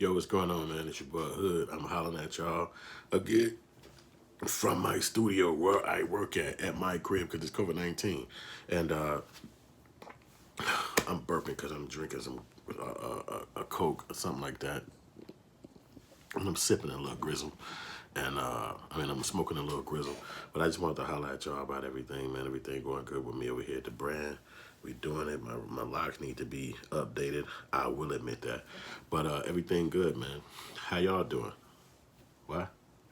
Yo, what's going on, man? It's your boy Hood. I'm hollering at y'all again from my studio where I work at my crib because it's COVID-19. And I'm burping because I'm drinking some a Coke or something like that. And I'm sipping a little grizzle. And I'm smoking a little grizzle. But I just wanted to holler at y'all about everything, man. Everything going good with me over here at the brand. We doing it. My locks need to be updated. I will admit that. But everything good, man. How y'all doing? What?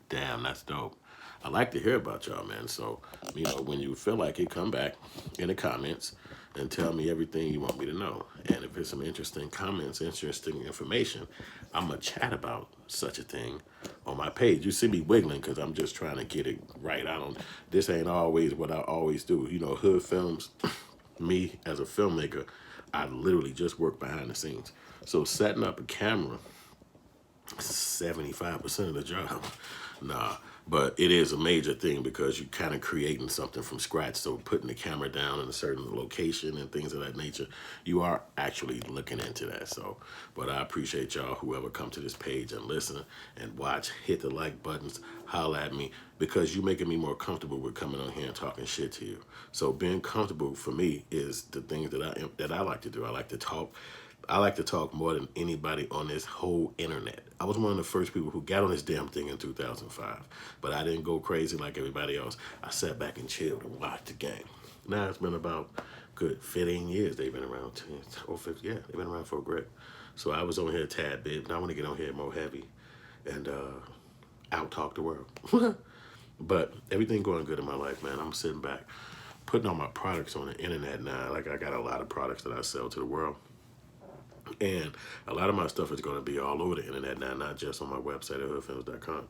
Damn, that's dope. I like to hear about y'all, man. So, when you feel like it, come back in the comments and tell me everything you want me to know. And if there's some interesting comments, interesting information, I'm going to chat about such a thing on my page. You see me wiggling because I'm just trying to get it right. This ain't always what I always do. Hood films, me as a filmmaker, I literally just work behind the scenes. So setting up a camera 75% of the job. Nah, but it is a major thing because you're kind of creating something from scratch. So putting the camera down in a certain location and things of that nature, you are actually looking into that. So, but I appreciate y'all, whoever come to this page and listen and watch, hit the like buttons, holla at me, because you're making me more comfortable with coming on here and talking shit to you. So being comfortable for me is the things that I like to do. I like to talk. I like to talk more than anybody on this whole internet. I was one of the first people who got on this damn thing in 2005, but I didn't go crazy like everybody else. I sat back and chilled and watched the game. Now it's been about good 15 years they've been around, 10 or 50, yeah, they've been around for a grip. So I was on here a tad bit, and I want to get on here more heavy and out talk the world. But everything going good in my life, man. I'm sitting back, putting all my products on the internet now. Like I got a lot of products that I sell to the world. And a lot of my stuff is going to be all over the internet now, not just on my website at hoodfilms.com.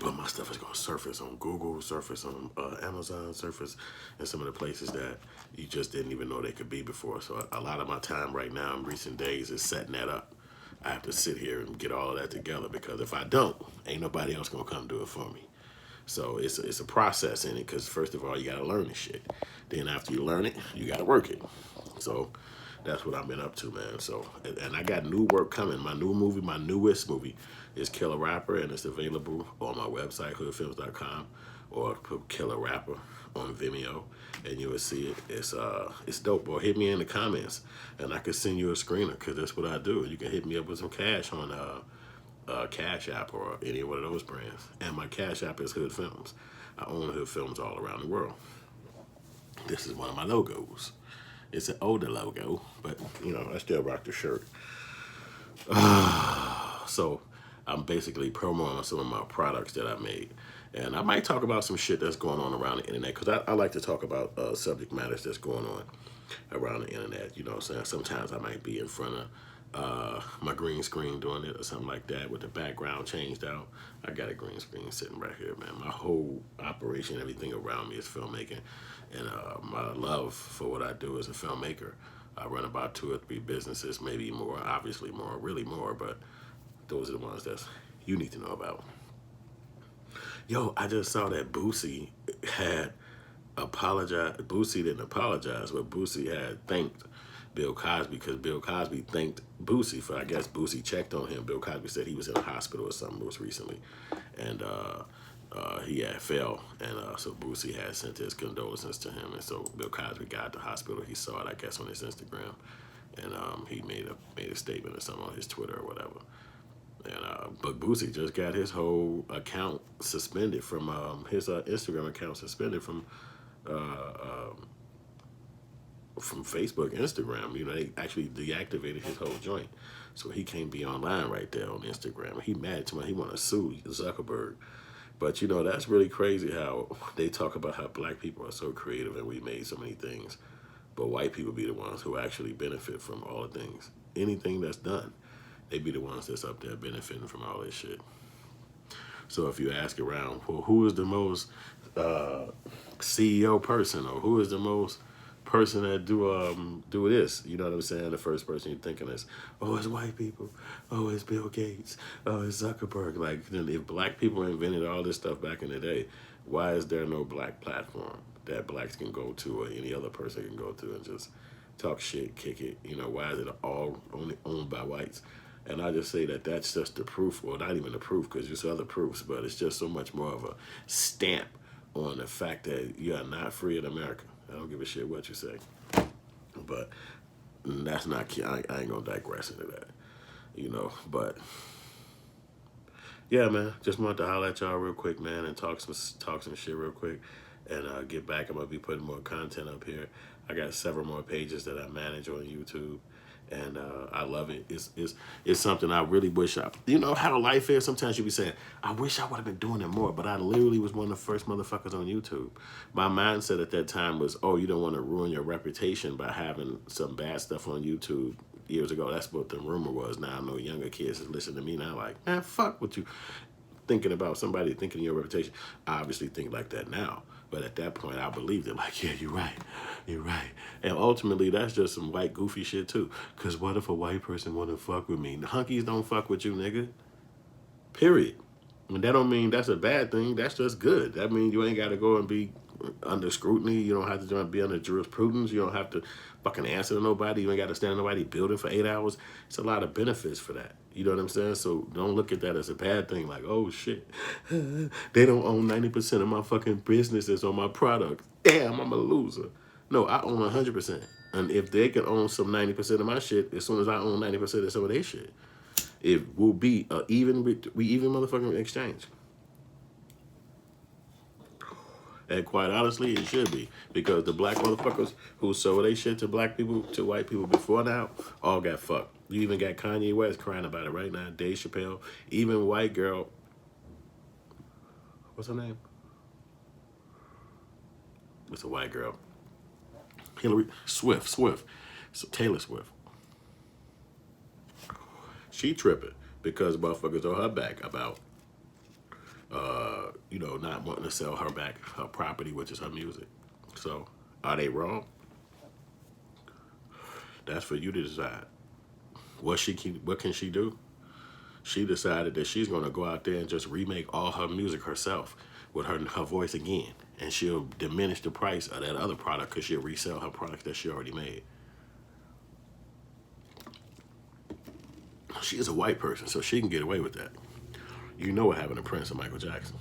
But my stuff is going to surface on Google, surface on Amazon, surface in some of the places that you just didn't even know they could be before. So a lot of my time right now in recent days is setting that up. I have to sit here and get all of that together because if I don't, ain't nobody else going to come do it for me. So it's a process in it because first of all, you got to learn this shit. Then after you learn it, you got to work it. So that's what I've been up to, man. So, and I got new work coming. My new movie, my newest movie is Killer Rapper, and it's available on my website, hoodfilms.com, or put Killer Rapper on Vimeo, and you will see it. It's dope, boy. Hit me in the comments, and I can send you a screener, because that's what I do. You can hit me up with some cash on Cash App or any one of those brands. And my Cash App is Hood Films. I own Hood Films all around the world. This is one of my logos. It's an older logo, but I still rock the shirt. So I'm basically promoting some of my products that I made. And I might talk about some shit that's going on around the internet because I like to talk about subject matters that's going on around the internet. You know what I'm saying? Sometimes I might be in front of my green screen doing it or something like that with the background changed out. I got a green screen sitting right here, man. My whole operation, everything around me is filmmaking. And my love for what I do as a filmmaker. I run about 2 or 3 businesses, maybe more, obviously more, really more, but those are the ones that you need to know about. Yo, I just saw that Boosie had apologized. Boosie didn't apologize, but Boosie had thanked Bill Cosby because Bill Cosby thanked Boosie for, I guess Boosie checked on him. Bill Cosby said he was in a hospital or something most recently. And he had fell, and so Boosie had sent his condolences to him. And so Bill Cosby got to the hospital. He saw it, I guess, on his Instagram. And he made a statement or something on his Twitter or whatever. And but Boosie just got his whole account suspended from his Instagram account suspended from Facebook, Instagram. They actually deactivated his whole joint, so he can't be online right there on Instagram. He mad to me. He want to sue Zuckerberg. But that's really crazy how they talk about how black people are so creative and we made so many things, but white people be the ones who actually benefit from all the things. Anything that's done, they be the ones that's up there benefiting from all this shit. So if you ask around, well, who is the most CEO person, or who is the most person that do this? You know what I'm saying? The first person you're thinking is, oh, it's white people. Oh, it's Bill Gates. Oh, it's Zuckerberg. Like, if black people invented all this stuff back in the day, why is there no black platform that blacks can go to or any other person can go to and just talk shit, kick it? Why is it all only owned by whites? And I just say that that's just the proof, or not even the proof, because there's other proofs, but it's just so much more of a stamp on the fact that you are not free in America. I don't give a shit what you say. But that's not, I ain't gonna digress into that, but yeah, man, just wanted to holler at y'all real quick, man, and talk some shit real quick, and get back. I'm gonna be putting more content up here. I got several more pages that I manage on YouTube, and I love it. It's something I really wish you know how life is. Sometimes you be saying, I wish I would have been doing it more, but I literally was one of the first motherfuckers on YouTube. My mindset at that time was, oh, you don't want to ruin your reputation by having some bad stuff on YouTube. Years ago, that's what the rumor was. Now I know younger kids is listening to me now like, man, fuck what you thinking about somebody thinking your reputation. I obviously think like that now. But at that point, I believed it. Like, yeah, you're right. You're right. And ultimately, that's just some white goofy shit, too. Because what if a white person want to fuck with me? The hunkies don't fuck with you, nigga. Period. And that don't mean that's a bad thing. That's just good. That means you ain't got to go and be under scrutiny. You don't have to be under jurisprudence. You don't have to fucking answer to nobody. You ain't got to stand in nobody's building for 8 hours. It's a lot of benefits for that. You know what I'm saying? So don't look at that as a bad thing. Like, oh, shit. They don't own 90% of my fucking businesses or my product. Damn, I'm a loser. No, I own 100%. And if they can own some 90% of my shit, as soon as I own 90% of some of their shit, it will be we even motherfucking exchange. And quite honestly, it should be. Because the black motherfuckers who sold their shit to black people, to white people before now, all got fucked. You even got Kanye West crying about it right now, Dave Chappelle, even white girl, what's her name? It's a white girl. Swift. So Taylor Swift. She tripping because motherfuckers on her back about, not wanting to sell her back her property, which is her music. So, are they wrong? That's for you to decide. What can she do? She decided that she's gonna go out there and just remake all her music herself with her voice again, and she'll diminish the price of that other product because she'll resell her product that she already made. She is a white person, so she can get away with that. You know what happened to Prince and Michael Jackson.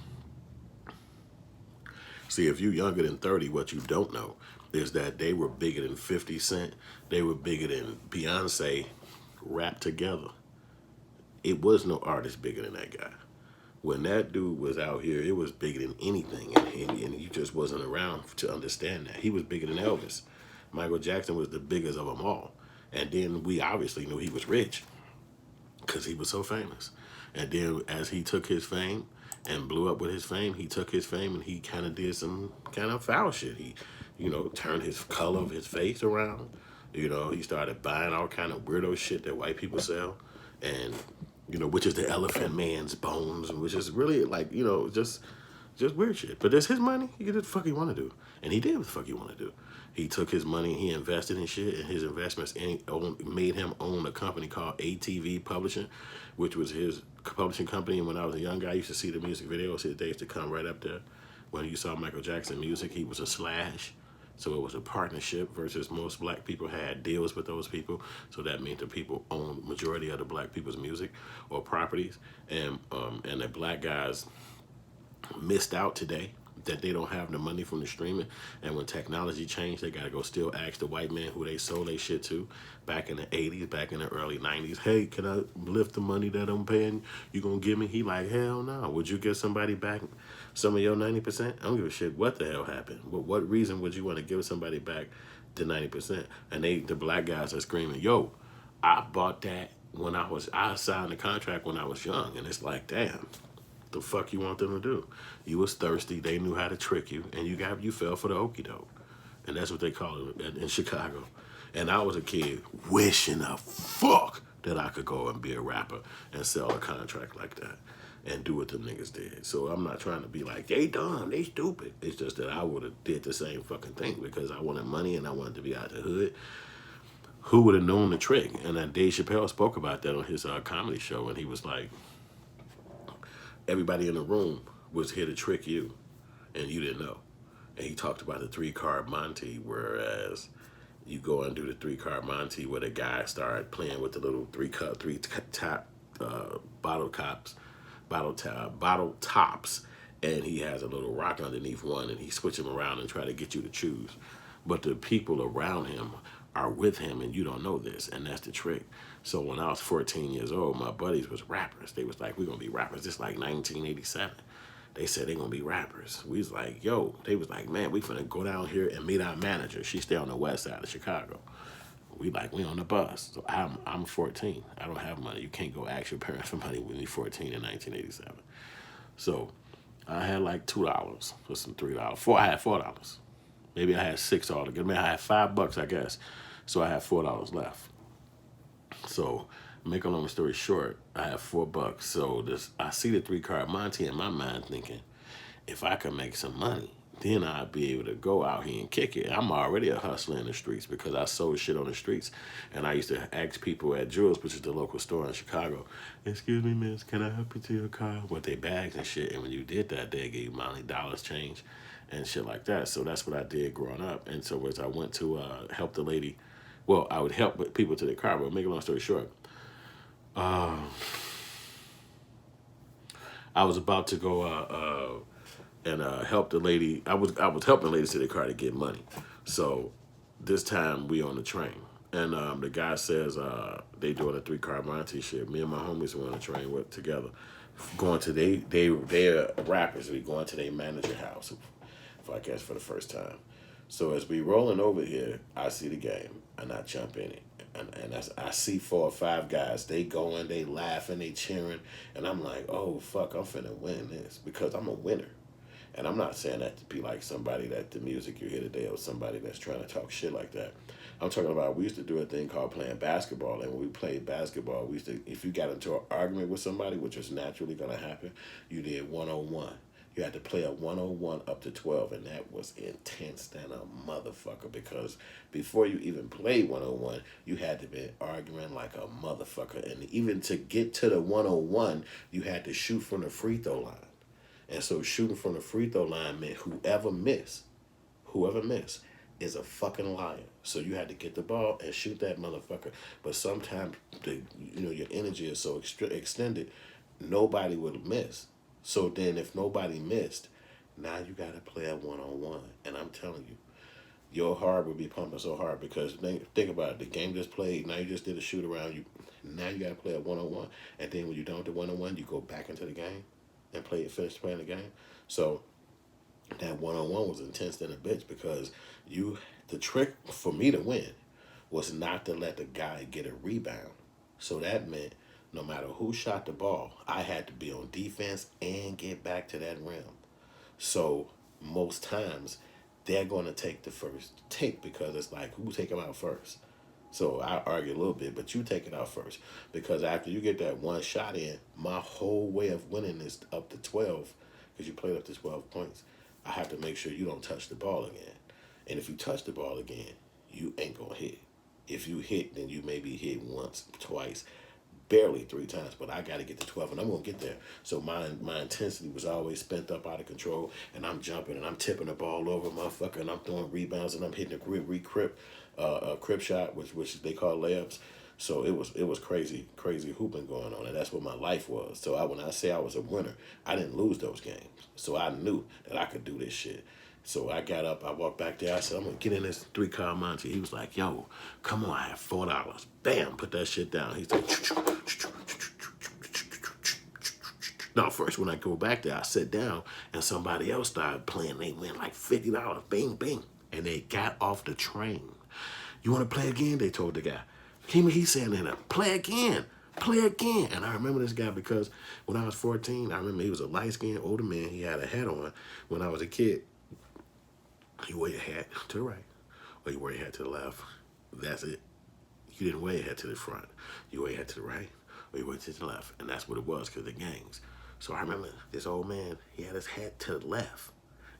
See, if you're younger than 30, what you don't know is that they were bigger than 50 Cent. They were bigger than Beyonce wrapped together. It was no artist bigger than that guy. When that dude was out here, it was bigger than anything, and you just wasn't around to understand that. He was bigger than Elvis. Michael Jackson was the biggest of them all. And then we obviously knew he was rich because he was so famous. And then as he took his fame and blew up with his fame, he took his fame and he kind of did some kind of foul shit. He, turned his color of his face around. He started buying all kind of weirdo shit that white people sell. And, which is the elephant man's bones, which is really like, just weird shit. But that's his money. He did what the fuck he want to do. And he did what the fuck he want to do. He took his money and he invested in shit, and his investments made him own a company called ATV Publishing, which was his publishing company. And when I was a young guy, I used to see the music videos. They used to come right up there. When you saw Michael Jackson music, he was a slash. So it was a partnership versus most black people had deals with those people. So that meant the people owned majority of the black people's music or properties. And the black guys missed out today that they don't have the money from the streaming. And when technology changed, they got to go still ask the white man who they sold their shit to back in the 80s, back in the early 90s. Hey, can I lift the money that I'm paying? You going to give me? He like, hell no. Would you give somebody back some of your 90%? I don't give a shit what the hell happened. What reason would you want to give somebody back the 90%? And the black guys are screaming, yo, I bought that I signed the contract when I was young. And it's like, damn. The fuck you want them to do? You was thirsty. They knew how to trick you, and you fell for the okie doke, and that's what they call it in Chicago. And I was a kid wishing a fuck that I could go and be a rapper and sell a contract like that and do what them niggas did. So I'm not trying to be like they dumb, they stupid. It's just that I would have did the same fucking thing because I wanted money and I wanted to be out the hood. Who would have known the trick? And then Dave Chappelle spoke about that on his comedy show, and he was like, everybody in the room was here to trick you, and you didn't know. And he talked about the 3-card Monte, whereas You go and do the 3-card Monte where the guy started playing with the little three top bottle tops, and he has a little rock underneath one, and he switch them around and try to get you to choose. But the people around him are with him, and you don't know this, and that's the trick. So when I was 14 years old, my buddies was rappers. They was like, we're gonna be rappers. This like 1987. They said they gonna be rappers. We was like, yo, they was like, man, we finna go down here and meet our manager. She stay on the west side of Chicago. We on the bus. So I'm 14. I don't have money. You can't go ask your parents for money when you're 14 in 1987. So I had like $2 or some $3. I had $4. Maybe I had $6 altogether. I mean, I had $5, I guess. So I had $4 left. So make a long story short, I have $4. So I see the 3-card Monte in my mind thinking, if I could make some money, then I'd be able to go out here and kick it. I'm already a hustler in the streets because I sold shit on the streets. And I used to ask people at Jewel's, which is the local store in Chicago, excuse me, miss, can I help you to your car? With their bags and shit. And when you did that, they gave you money, dollars change and shit like that. So that's what I did growing up. And so as I went to help the lady, well, I would help people to their car, but make a long story short, I was about to go and help the lady. I was helping ladies to their car to get money. So this time we on the train, and the guy says they doing a 3-card Monte shit. Me and my homies were on the train together, going to they're rappers. We going to their manager house, I guess for the first time. So as we rolling over here, I see the game and I jump in it. And I see 4 or 5 guys, they going, they laughing, they cheering, and I'm like, oh fuck, I'm finna win this because I'm a winner. And I'm not saying that to be like somebody that the music you hear today or somebody that's trying to talk shit like that. I'm talking about, we used to do a thing called playing basketball, and when we played basketball, we used to, if you got into an argument with somebody, which is naturally gonna happen, you did 1-on-1. You had to play a 1-on-1 up to 12, and that was intense than a motherfucker because before you even played 1-on-1, you had to be arguing like a motherfucker. And even to get to the 1-on-1, you had to shoot from the free throw line. And so shooting from the free throw line meant whoever missed is a fucking liar. So you had to get the ball and shoot that motherfucker. But sometimes your energy is so extended, nobody would miss. So then if nobody missed, now you got to play a 1-on-1. And I'm telling you, your heart would be pumping so hard because think about it. The game just played. Now you just did a shoot around. Now you got to play a 1-on-1. And then when you're done with the 1-on-1, you go back into the game and finish playing the game. So that 1-on-1 was intense than a bitch because the trick for me to win was not to let the guy get a rebound. So that meant no matter who shot the ball, I had to be on defense and get back to that rim. So most times they're going to take the first take because it's like, who take him out first? So I argue a little bit, but you take it out first because after you get that one shot in, my whole way of winning is up to 12 because you played up to 12 points. I have to make sure you don't touch the ball again. And if you touch the ball again, you ain't going to hit. If you hit, then you maybe hit once, twice, barely 3 times, but I got to get to 12, and I'm going to get there. So my intensity was always spent up out of control, and I'm jumping, and I'm tipping the ball over, motherfucker, and I'm throwing rebounds, and I'm hitting a crib shot, which they call layups. So it was crazy hooping going on, and that's what my life was. So when I say I was a winner, I didn't lose those games. So I knew that I could do this shit. So I got up, I walked back there, I said, I'm going to get in this 3-card Monte. He was like, yo, come on, I have $4. Bam, put that shit down. He's like, now, first, when I go back there, I sit down, and somebody else started playing. They win like $50. Bing, bing. And they got off the train. You want to play again? They told the guy. He said, play again. Play again. And I remember this guy because when I was 14, I remember he was a light-skinned older man. He had a hat on when I was a kid. You wear your hat to the right, or you wear your hat to the left. That's it. You didn't wear your hat to the front. You wear your hat to the right, or you wear it to the left. And that's what it was because of the gangs. So I remember this old man, he had his hat to the left.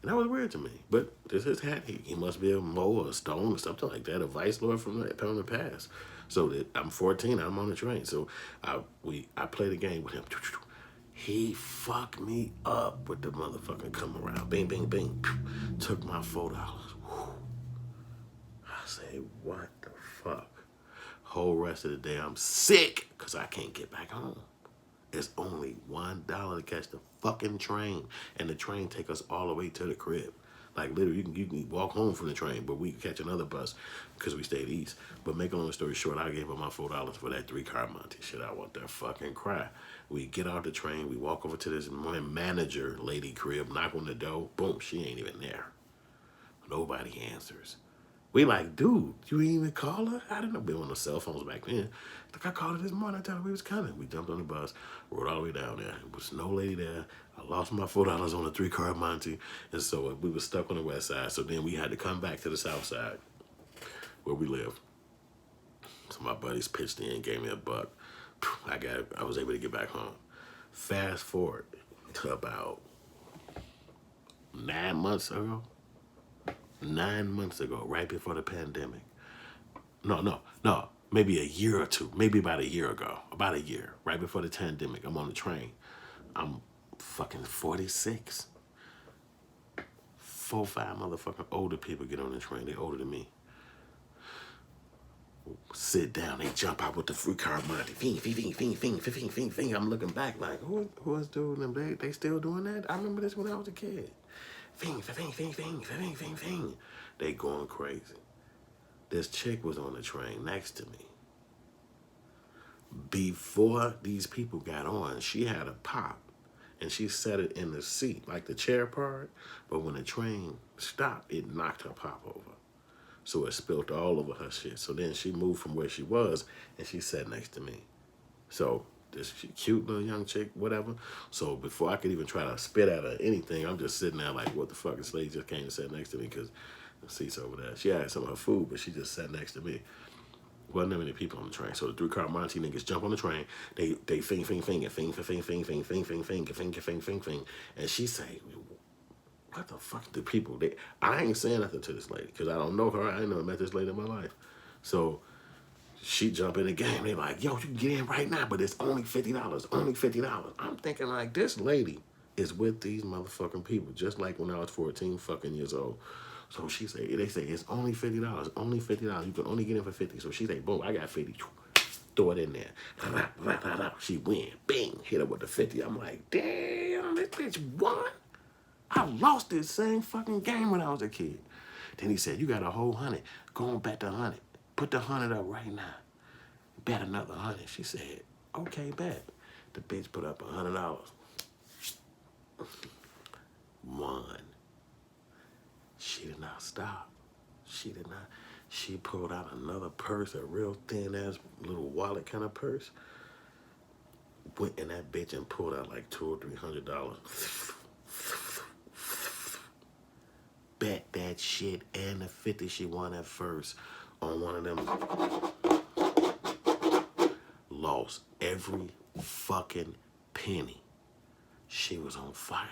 And that was weird to me. But this is his hat. He must be a Mo or a Stone or something like that, a vice lord from the past. So I'm 14, I'm on the train. So I played a game with him. He fucked me up with the motherfucking come around. Bing, bing, bing. Took my $4. say, what the fuck? Whole rest of the day, I'm sick because I can't get back home. It's only $1 to catch the fucking train, and the train take us all the way to the crib. Like literally, you can walk home from the train, but we can catch another bus because we stayed east. But make a long story short, I gave up my $4 for that 3-car Monty shit. I want that fucking cry. We get off the train, we walk over to this manager lady crib, knock on the door, boom, she ain't even there. Nobody answers. We like, dude, you ain't even call her? I didn't know we were on the cell phones back then. Like, I called her this morning, I told her we was coming. We jumped on the bus, rode all the way down there. There was no lady there. I lost my $4 on a 3-car Monty. And so we were stuck on the west side. So then we had to come back to the south side where we live. So my buddies pitched in, gave me $1. I was able to get back home. Fast forward to about 9 months ago. 9 months ago, right before the pandemic. No, maybe a year or two, maybe about a year ago, about a year, right before the pandemic. I'm on the train. I'm fucking 46. 4, 5 motherfucking older people get on the train. They older than me. Sit down, they jump out with the 3-car Monty. Fing. I'm looking back like, who is doing them? They still doing that? I remember this when I was a kid. Fing. They going crazy. This chick was on the train next to me. Before these people got on, she had a pop, and she set it in the seat, like the chair part, but when the train stopped, it knocked her pop over. So it spilled all over her shit. So then she moved from where she was, and she sat next to me. So this cute little young chick, whatever. So before I could even try to spit at her anything, I'm just sitting there like, what the fuck? This lady just came and sat next to me because the seat's over there. She had some of her food, but she just sat next to me. Wasn't that many people on the train. So the 3-car Monty niggas jump on the train. They fing. And she say, what the fuck do people? I ain't saying nothing to this lady because I don't know her. I ain't never met this lady in my life. So she jump in the game. They like, yo, you can get in right now, but it's only $50. Only $50. I'm thinking like, this lady is with these motherfucking people, just like when I was 14 fucking years old. So they say it's only $50. Only $50. You can only get in for 50. So she say, boom, I got 50. Throw it in there. She win. Bing. Hit her with the 50. I'm like, damn, this bitch won. I lost this same fucking game when I was a kid. Then he said, you got a whole 100. Go on, bet the 100. Put the 100 up right now. Bet another 100. She said, okay, bet. The bitch put up $100. Won. She did not stop. She did not. She pulled out another purse, a real thin-ass little wallet kind of purse. Went in that bitch and pulled out like $200 or $300. Bet that shit and the 50 she won at first on one of them. Lost every fucking penny. She was on fire.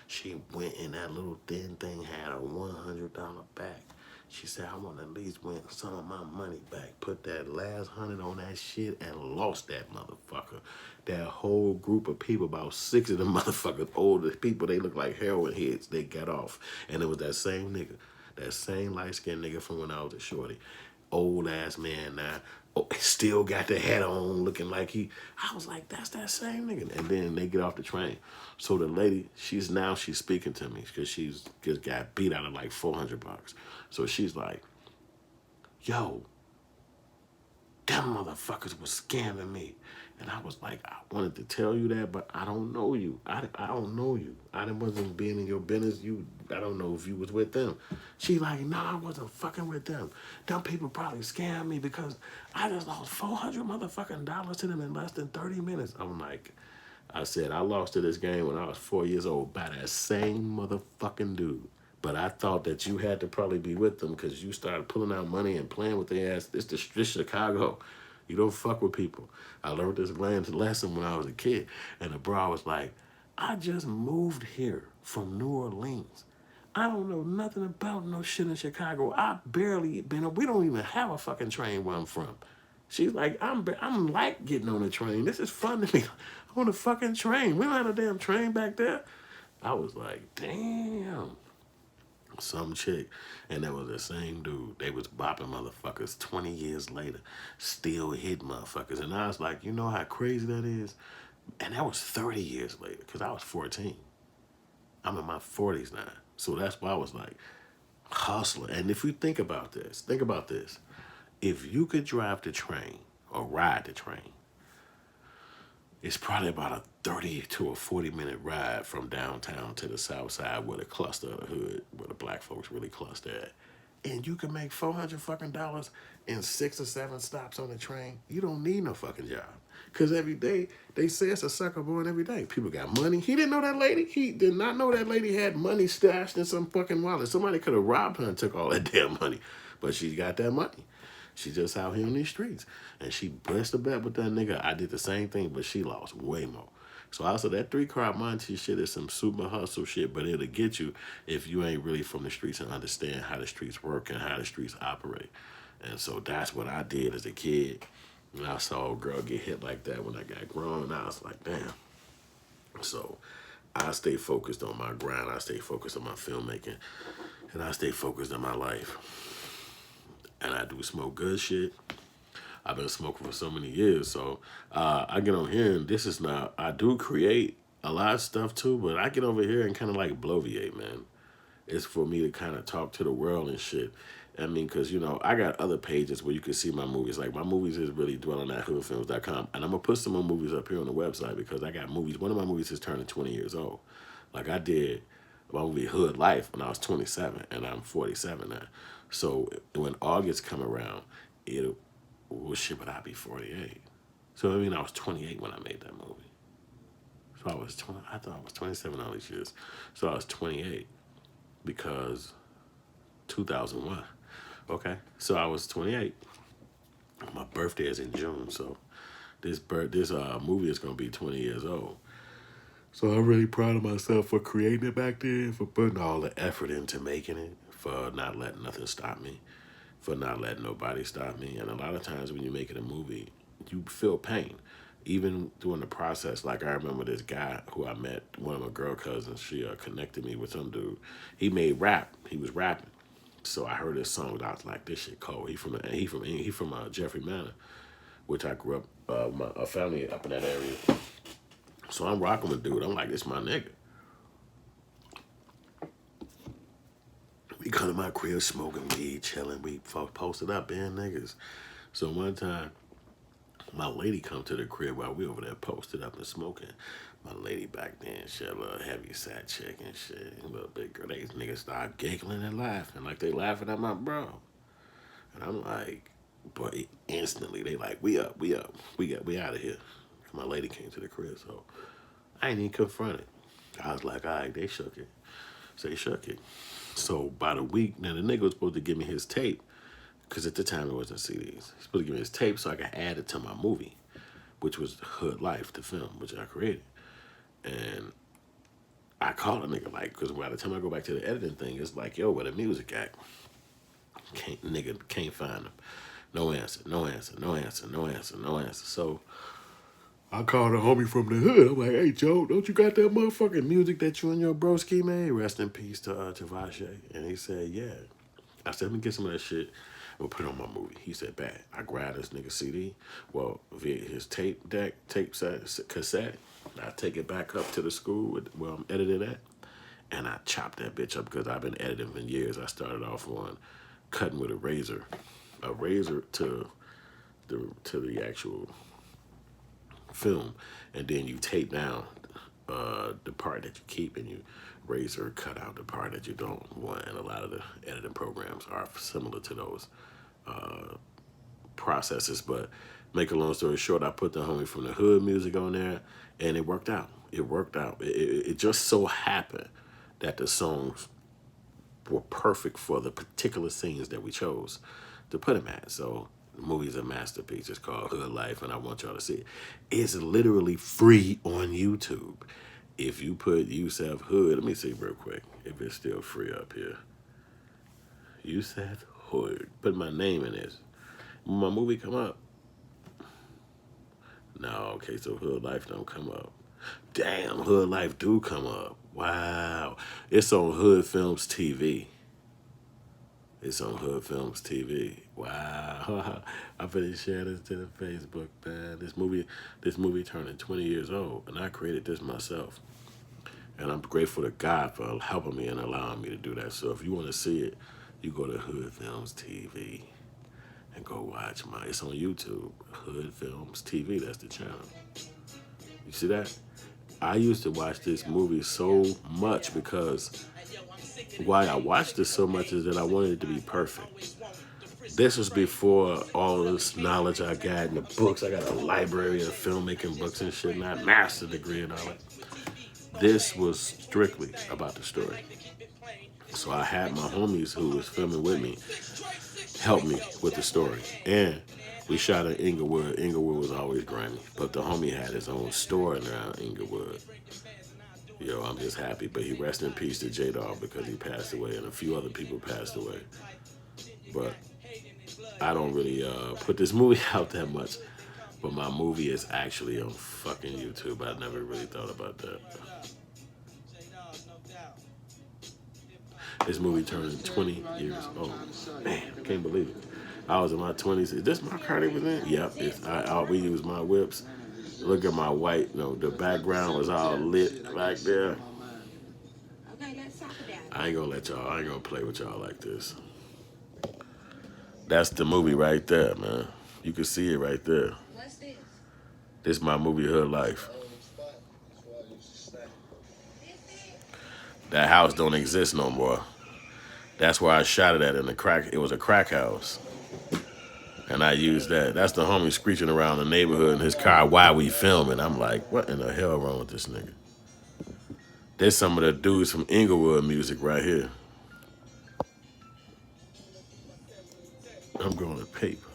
She went in that little thin thing, had a $100 bag. She said, I want to at least win some of my money back. Put that last 100 on that shit and lost that motherfucker. That whole group of people, about 6 of them motherfuckers, older people, they look like heroin heads. They got off. And it was that same nigga, that same light-skinned nigga from when I was a shorty. Old ass man now. Oh, still got the hat on, looking like I was like, that's that same nigga. And then they get off the train. So the lady, she's speaking to me because she's just got beat out of like $400. So she's like, yo, them motherfuckers was scamming me. And I was like, I wanted to tell you that, but I don't know you. I don't know you. I wasn't being in your business. I don't know if you was with them. She like, nah, I wasn't fucking with them. Them people probably scammed me because I just lost $400 motherfucking dollars to them in less than 30 minutes. I'm like, I said, I lost to this game when I was 4 years old by that same motherfucking dude. But I thought that you had to probably be with them because you started pulling out money and playing with their ass. This Chicago. You don't fuck with people. I learned this lesson when I was a kid. And the bro was like, I just moved here from New Orleans. I don't know nothing about no shit in Chicago. I barely been, we don't even have a fucking train where I'm from. She's like, I'm like getting on a train. This is fun to me. I'm on a fucking train. We don't have a damn train back there. I was like, damn. some chick, and that was the same dude. They was bopping motherfuckers 20 years later, still hit motherfuckers. And I was like, you know how crazy that is? And that was 30 years later, because I was 14. I'm in my 40s now. So that's why I was like, hustler. And if you think about this. If you could drive the train or ride the train, it's probably about a 30 to a 40-minute ride from downtown to the south side where the cluster of the hood, where the black folks really cluster at. And you can make $400 fucking dollars in 6 or 7 stops on the train. You don't need no fucking job. Because every day, they say it's a sucker born every day. People got money. He didn't know that lady. He did not know that lady had money stashed in some fucking wallet. Somebody could have robbed her and took all that damn money. But she got that money. She just out here in these streets. And she blessed a bet with that nigga. I did the same thing, but she lost way more. So I said that 3-car Monty shit is some super hustle shit, but it'll get you if you ain't really from the streets and understand how the streets work and how the streets operate. And so that's what I did as a kid. And I saw a girl get hit like that when I got grown. I was like, damn. So I stay focused on my grind. I stay focused on my filmmaking. And I stay focused on my life. And I do smoke good shit. I've been smoking for so many years. So I get on here and this is not, I do create a lot of stuff too, but I get over here and kind of like bloviate, man. It's for me to kind of talk to the world and shit. I mean, because, you know, I got other pages where you can see my movies. Like, my movies is really dwelling at hoodfilms.com. And I'm going to put some more movies up here on the website because I got movies. One of my movies is turning 20 years old. Like, I did my movie Hood Life when I was 27, and I'm 47 now. So when August come around, well, shit, but I'll be 48. So, I mean, I was 28 when I made that movie. So I was 20, I thought I was 27 all these years. So I was 28 because 2001. Okay, so I was 28. My birthday is in June, so this movie is gonna be 20 years old. So I'm really proud of myself for creating it back then, for putting all the effort into making it, for not letting nothing stop me, for not letting nobody stop me. And a lot of times when you're making a movie, you feel pain. Even during the process, like I remember this guy who I met, one of my girl cousins, she connected me with some dude. He made rap. He was rapping. So I heard this song and I was like, this shit cold. He from Jeffrey Manor, which I grew up, a family up in that area. So I'm rocking with dude. I'm like, this my nigga. We come to my crib smoking weed, chilling. We posted up being niggas. So one time, my lady come to the crib while we over there posted up and smoking. My lady back then, she had a little heavy set chick and shit. A little big girl. These niggas start giggling and laughing like they laughing at my bro. And I'm like, but instantly they like, we up, we out of here. My lady came to the crib, so I ain't even confronted. I was like, all right, they shook it. So they shook it. So by the week, now the nigga was supposed to give me his tape, because at the time it wasn't CDs. He's supposed to give me his tape so I could add it to my movie, which was Hood Life, the film, which I created. And I called a nigga, like, because by the time I go back to the editing thing, it's like, yo, where the music at? Can't find him. No answer, no answer, no answer, no answer, no answer. So I called a homie from the hood. I'm like, hey, Joe, don't you got that motherfucking music that you and your broski made? Rest in peace to Vache. And he said, yeah. I said, let me get some of that shit. We'll put it on my movie. He said, bad. I grabbed this nigga CD. Well, via his cassette. I take it back up to the school where I'm editing at. And I chopped that bitch up because I've been editing for years. I started off on cutting with a razor to the actual film, and then you tape down the part that you keep, and you razor cut out the part that you don't want. And a lot of the editing programs are similar to those processes. But make a long story short, I put the homie from the hood music on there, and it worked out. It just so happened that the songs were perfect for the particular scenes that we chose to put him at. So the movie's a masterpiece. It's called Hood Life, and I want y'all to see it. It's literally free on YouTube. If you put Yusef Hood, let me see real quick if it's still free up here. Yusef Hood. Put my name in this. Will my movie come up? No, okay, so Hood Life don't come up. Damn, Hood Life do come up. Wow. It's on Hood Films TV. It's on Hood Films TV. Wow. I'm finna share this to the Facebook, man. This movie turning 20 years old, and I created this myself. And I'm grateful to God for helping me and allowing me to do that. So if you want to see it, you go to Hood Films TV and go watch it's on YouTube. Hood Films TV, that's the channel. You see that? I used to watch this movie so much because why I watched it so much is that I wanted it to be perfect. This was before all this knowledge I got in the books. I got a library of filmmaking books and shit, and I master degree and all that. This was strictly about the story. So I had my homies who was filming with me help me with the story. And we shot in Inglewood. Inglewood was always grimy, but the homie had his own store around Inglewood. Yo, I'm just happy. But he rest in peace to J-Dog because he passed away, and a few other people passed away. But I don't really put this movie out that much. But my movie is actually on fucking YouTube. I never really thought about that. This movie turned 20 years old. Man, I can't believe it. I was in my 20s. Is this my car they was in? Yep. We use my whips. Look at my white. The background was all lit back there. I ain't gonna play with y'all like this. That's the movie right there, man. You can see it right there. This is my movie, Hood Life. That house don't exist no more. That's where I shot it at in the crack. It was a crack house. And I used that. That's the homie screeching around the neighborhood in his car while we filming. I'm like, what in the hell wrong with this nigga? There's some of the dudes from Inglewood music right here. I'm going to paper.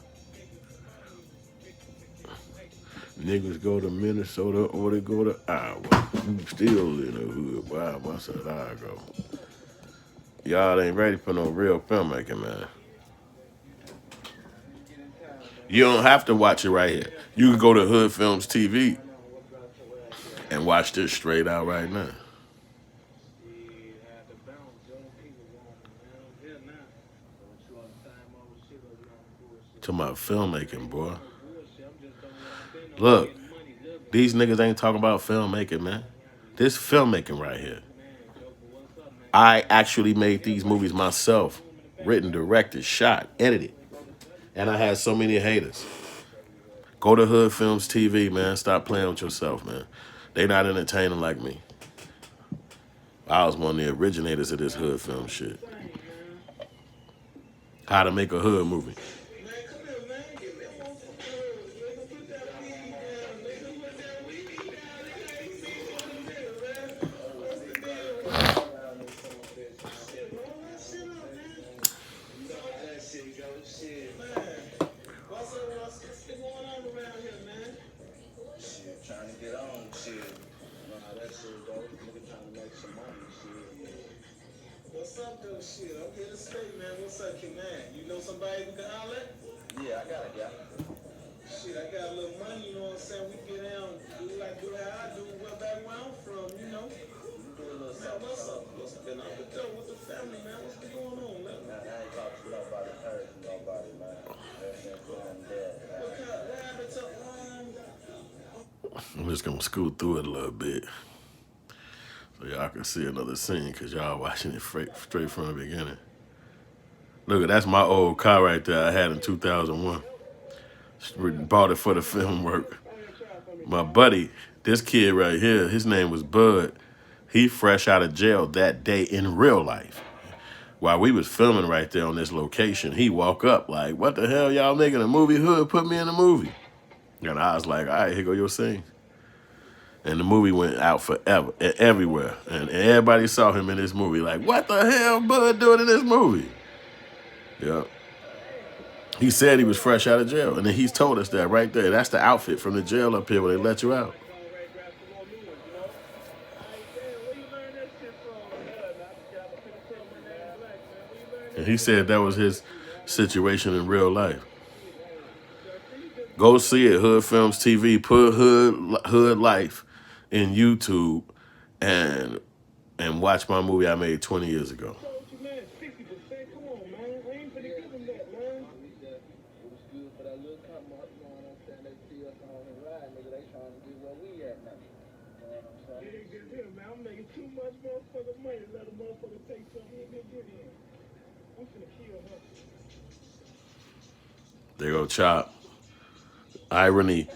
Niggas go to Minnesota or they go to Iowa. You still in the hood. Wow, why should I go? Y'all ain't ready for no real filmmaking, man. You don't have to watch it right here. You can go to Hood Films TV and watch this straight out right now. Talking about filmmaking, boy. Look, these niggas ain't talking about filmmaking, man. This filmmaking right here. I actually made these movies myself. Written, directed, shot, edited. And I had so many haters. Go to Hood Films TV, man. Stop playing with yourself, man. They not entertaining like me. I was one of the originators of this Hood Film shit. How to make a hood movie. What's up, though? Shit, I'm here to stay, man. What's up, kid, man? You know somebody who can holler at? Yeah, I got a guy. Shit, I got a little money, you know what I'm saying? We get down, do how I do, well, back where I'm from, you know? Do a little something. What's up? What's been out the door with the family, man? What's been going on, man? I ain't talking to nobody, heard from nobody, man. Everything's going dead. What happened to I'm just gonna scoot through it a little bit so y'all can see another scene because y'all watching it straight from the beginning. Look, that's my old car right there I had in 2001. Bought it for the film work. My buddy, this kid right here, his name was Bud. He fresh out of jail that day in real life. While we was filming right there on this location, he walk up like, what the hell, y'all making a movie? Hood, put me in the movie. And I was like, all right, here go your scene. And the movie went out forever, everywhere. And everybody saw him in this movie like, what the hell Bud doing in this movie? Yeah. He said he was fresh out of jail. And then he's told us that right there. That's the outfit from the jail up here where they let you out. And he said that was his situation in real life. Go see it, Hood Films TV. Put Hood Life in YouTube and watch my movie I made 20 years ago. Man, I'm making too much motherfucking money to let a motherfucker take something he didn't get in. I'm finna kill her. There go Chop. Irony.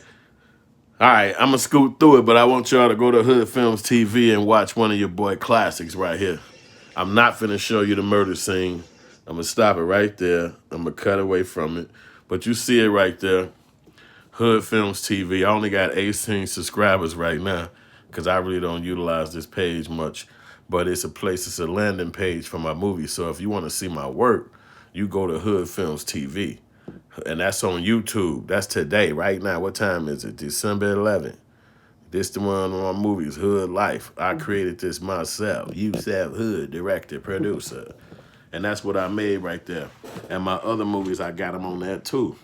All right, I'm gonna scoot through it, but I want y'all to go to Hood Films TV and watch one of your boy classics right here. I'm not finna show you the murder scene. I'm gonna stop it right there. I'm gonna cut away from it. But you see it right there. Hood Films TV. I only got 18 subscribers right now because I really don't utilize this page much. But it's a place, it's a landing page for my movie. So if you want to see my work, you go to Hood Films TV. And that's on YouTube. That's today, right now. What time is it? December 11th. This the one on my movies, Hood Life. I created this myself. Yusef Hood, director, producer. And that's what I made right there. And my other movies, I got them on there too.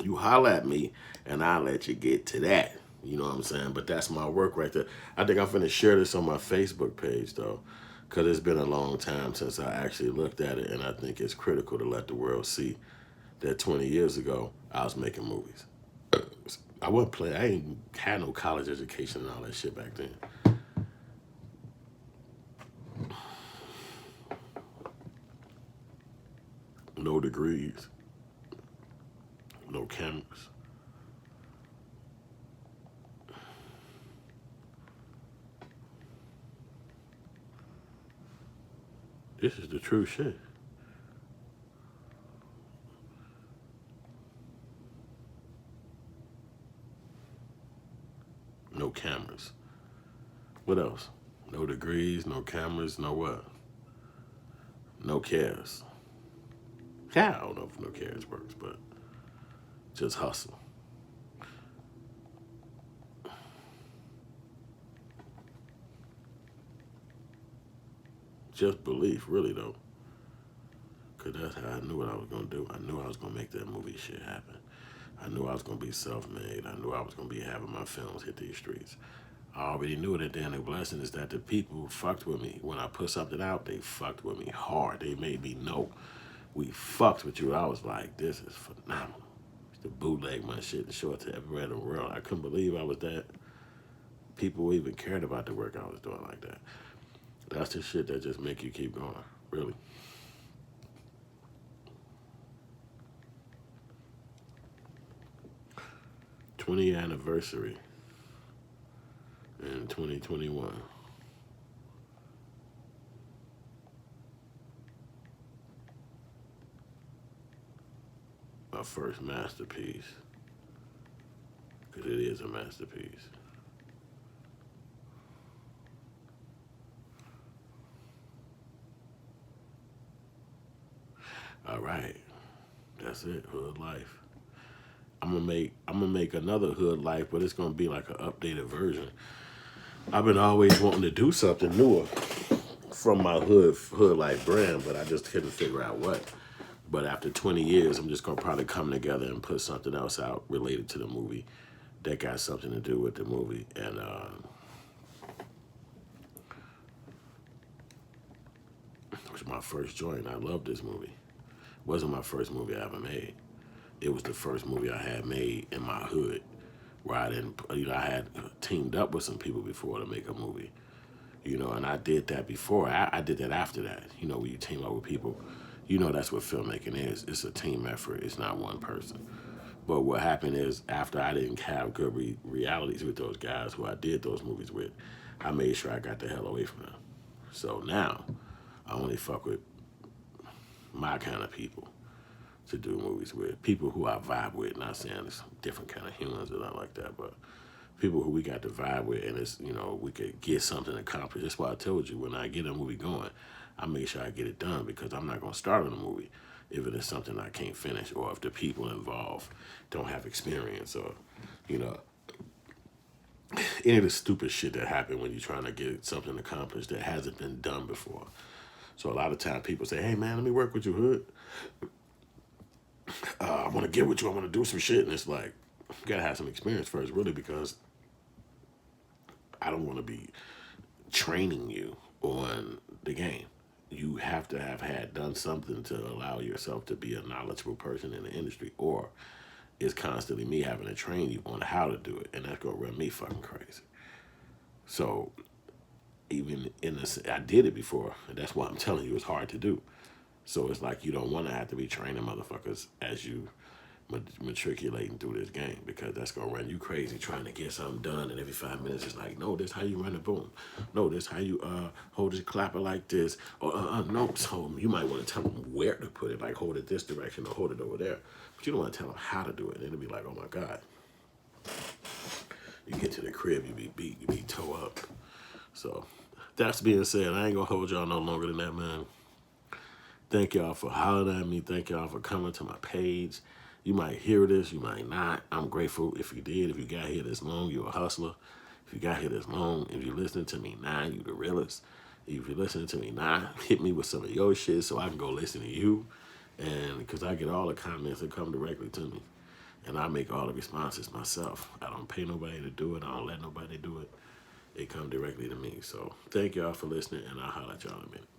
You holler at me, and I'll let you get to that. You know what I'm saying? But that's my work right there. I think I'm finna share this on my Facebook page, though, because it's been a long time since I actually looked at it, and I think it's critical to let the world see that 20 years ago, I was making movies. I wasn't playing. I ain't had no college education and all that shit back then. No degrees, no cameras. This is the true shit. No cameras. What else? No degrees, no cameras, no what? No cares. Yeah, I don't know if no cares works, but just hustle. Just belief, really though. Cause that's how I knew what I was gonna do. I knew I was gonna make that movie shit happen. I knew I was gonna be self-made. I knew I was gonna be having my films hit these streets. I already knew that the only blessing is that the people fucked with me. When I put something out, they fucked with me hard. They made me know we fucked with you. I was like, this is phenomenal. To bootleg my shit and show it to everywhere in the world. I couldn't believe I was that. People even cared about the work I was doing like that. That's the shit that just make you keep going, really. 20th anniversary in 2021. My first masterpiece, because it is a masterpiece. All right, that's it. Hood Life. I'm gonna make another Hood Life, but it's gonna be like an updated version. I've been always wanting to do something newer from my Hood Life brand, but I just couldn't figure out what. But after 20 years, I'm just gonna probably come together and put something else out related to the movie that got something to do with the movie. And it was my first joint. I love this movie. It wasn't my first movie I ever made. It was the first movie I had made in my hood, where I didn't, I had teamed up with some people before to make a movie, and I did that before. I did that after that, when you team up with people, that's what filmmaking is. It's a team effort. It's not one person. But what happened is, after I didn't have good realities with those guys who I did those movies with, I made sure I got the hell away from them. So now, I only fuck with my kind of people to do movies with. People who I vibe with, not saying it's different kind of humans and not like that, but people who we got to vibe with, and it's, we could get something accomplished. That's why I told you, when I get a movie going, I make sure I get it done, because I'm not going to start on a movie if it is something I can't finish, or if the people involved don't have experience, or, any of the stupid shit that happen when you're trying to get something accomplished that hasn't been done before. So a lot of times people say, hey man, let me work with you, Hood. I want to get with you. I want to do some shit. And it's like, you got to have some experience first, really, because I don't want to be training you on the game. You have to have done something to allow yourself to be a knowledgeable person in the industry, or is constantly me having to train you on how to do it, and that's gonna run me fucking crazy. So even in this, I did it before, and that's why I'm telling you it's hard to do. So it's like you don't want to have to be training motherfuckers as you matriculating through this game, because that's gonna run you crazy trying to get something done, and every 5 minutes it's like, no, this how you run a boom, no, this how you hold this clapper like this, or no. So you might want to tell them where to put it, like hold it this direction or hold it over there, but you don't want to tell them how to do it. And it'll be like, oh my god, you get to the crib, you be beat, you be toe up. So that's being said, I ain't gonna hold y'all no longer than that, man. Thank y'all for hollering at me. Thank y'all for coming to my page. You might hear this, you might not. I'm grateful if you did. If you got here this long, you're a hustler. If you got here this long, if you're listening to me now, you the realest. If you're listening to me now, hit me with some of your shit so I can go listen to you. And because I get all the comments that come directly to me. And I make all the responses myself. I don't pay nobody to do it. I don't let nobody do it. It come directly to me. So thank y'all for listening, and I'll holler at y'all in a minute.